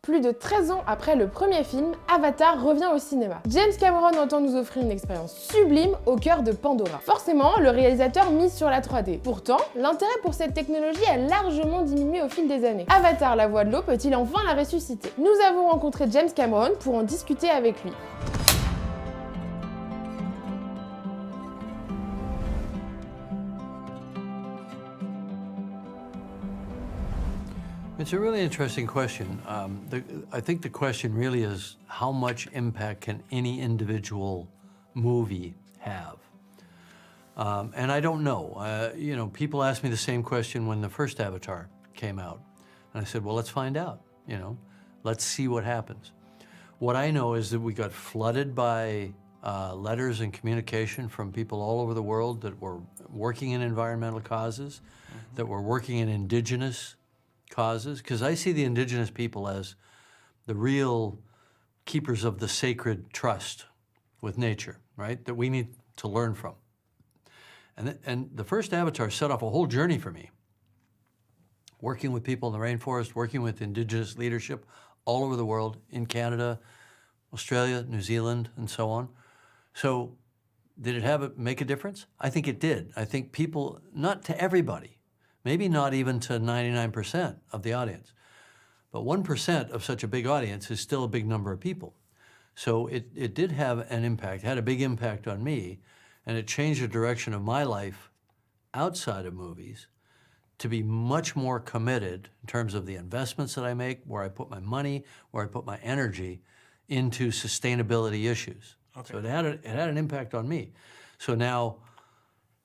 Plus de 13 ans après le premier film, Avatar revient au cinéma. James Cameron entend nous offrir une expérience sublime au cœur de Pandora. Forcément, le réalisateur mise sur la 3D. Pourtant, l'intérêt pour cette technologie a largement diminué au fil des années. Avatar, la voix de l'eau, peut-il enfin la ressusciter? Nous avons rencontré James Cameron pour en discuter avec lui. It's a really interesting question. I think the question really is how much impact can any individual movie have? And I don't know. You know, people asked me the same question when the first Avatar came out. And I said, well, let's find out, you know. Let's see what happens. What I know is that we got flooded by letters and communication from people all over the world that were working in environmental causes, that were working in indigenous causes, because I see the indigenous people as the real keepers of the sacred trust with nature, right? That we need to learn from. And the first Avatar set off a whole journey for me, working with people in the rainforest, working with indigenous leadership all over the world, in Canada, Australia, New Zealand, and so on. So did it make a difference? I think it did. I think people, not to everybody, maybe not even to 99% of the audience, but 1% of such a big audience is still a big number of people. So it did have an impact, had a big impact on me, and it changed the direction of my life outside of movies to be much more committed in terms of the investments that I make, where I put my money, where I put my energy into sustainability issues. Okay. So it had an impact on me. So now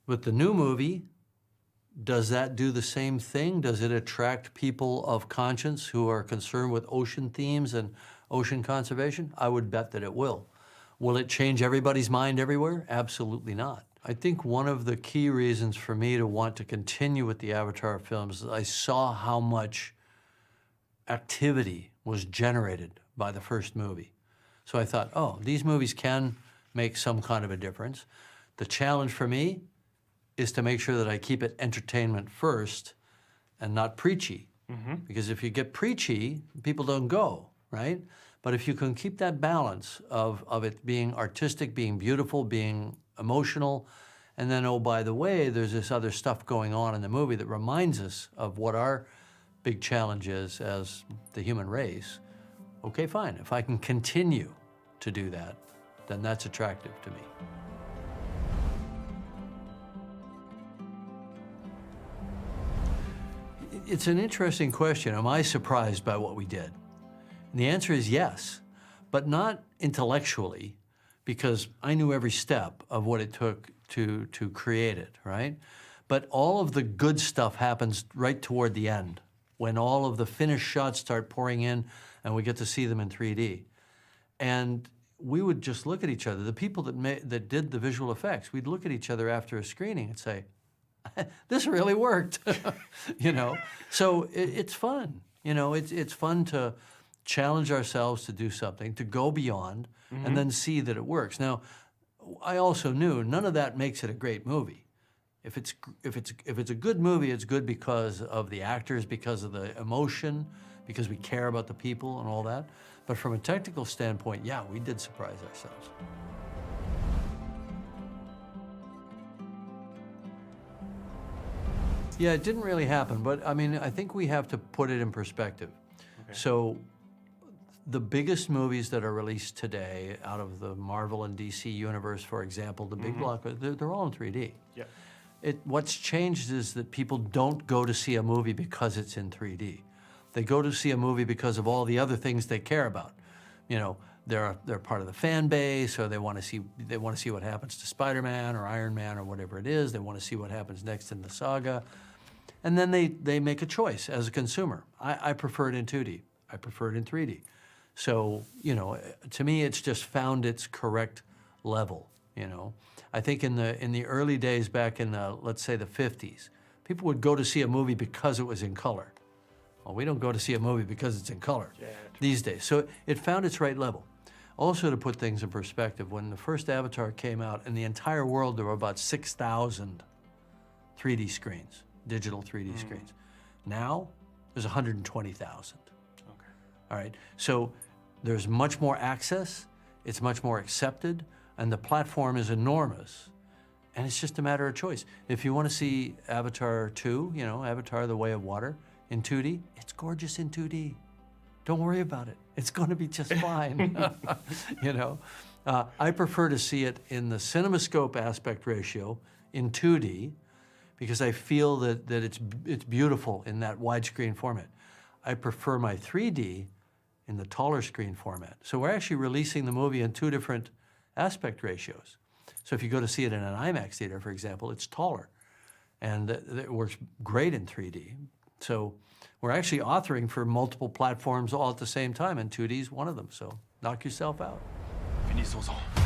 with the new movie, does that do the same thing? Does it attract people of conscience who are concerned with ocean themes and ocean conservation? I would bet that it will. Will it change everybody's mind everywhere? Absolutely not. I think one of the key reasons for me to want to continue with the Avatar films is I saw how much activity was generated by the first movie. So I thought, oh, these movies can make some kind of a difference. The challenge for me is to make sure that I keep it entertainment first and not preachy. Because if you get preachy, people don't go, right? But if you can keep that balance of it being artistic, being beautiful, being emotional, and then, oh, by the way, there's this other stuff going on in the movie that reminds us of what our big challenge is as the human race, okay, fine. If I can continue to do that, then that's attractive to me. It's an interesting question. Am I surprised by what we did? And the answer is yes, but not intellectually, because I knew every step of what it took to create it, right? But all of the good stuff happens right toward the end, when all of the finished shots start pouring in and we get to see them in 3D. And we would just look at each other. The people that did the visual effects, we'd look at each other after a screening and say, this really worked, you know? So it's fun, you know, it's fun to challenge ourselves to do something, to go beyond, and then see that it works. Now, I also knew none of that makes it a great movie. If it's a good movie, it's good because of the actors, because of the emotion, because we care about the people and all that. But from a technical standpoint, yeah, we did surprise ourselves. Yeah, it didn't really happen, but I mean, I think we have to put it in perspective. Okay. So the biggest movies that are released today out of the Marvel and DC universe, for example, the big blockbusters, they're all in 3D. Yeah. What's changed is that people don't go to see a movie because it's in 3D. They go to see a movie because of all the other things they care about. You know, they're part of the fan base, or they want to see what happens to Spider-Man or Iron Man or whatever it is. They want to see what happens next in the saga. And then they make a choice as a consumer. I prefer it in 2D. I prefer it in 3D. So, you know, to me, it's just found its correct level, you know. I think in the early days back in the, let's say the 50s, people would go to see a movie because it was in color. Well, we don't go to see a movie because it's in color these days. So it found its right level. Also, to put things in perspective, when the first Avatar came out, in the entire world there were about 6,000 3D screens, digital 3D screens. Now, there's 120,000. Okay. All right, so there's much more access, it's much more accepted, and the platform is enormous. And it's just a matter of choice. If you want to see Avatar 2, you know, Avatar The Way of Water in 2D, it's gorgeous in 2D. Don't worry about it. It's going to be just fine. You know, I prefer to see it in the CinemaScope aspect ratio in 2D because I feel that it's beautiful in that widescreen format. I prefer my 3D in the taller screen format. So we're actually releasing the movie in two different aspect ratios. So if you go to see it in an IMAX theater, for example, it's taller. And it works great in 3D. So we're actually authoring for multiple platforms all at the same time, and 2D is one of them. So knock yourself out. Finissons-en.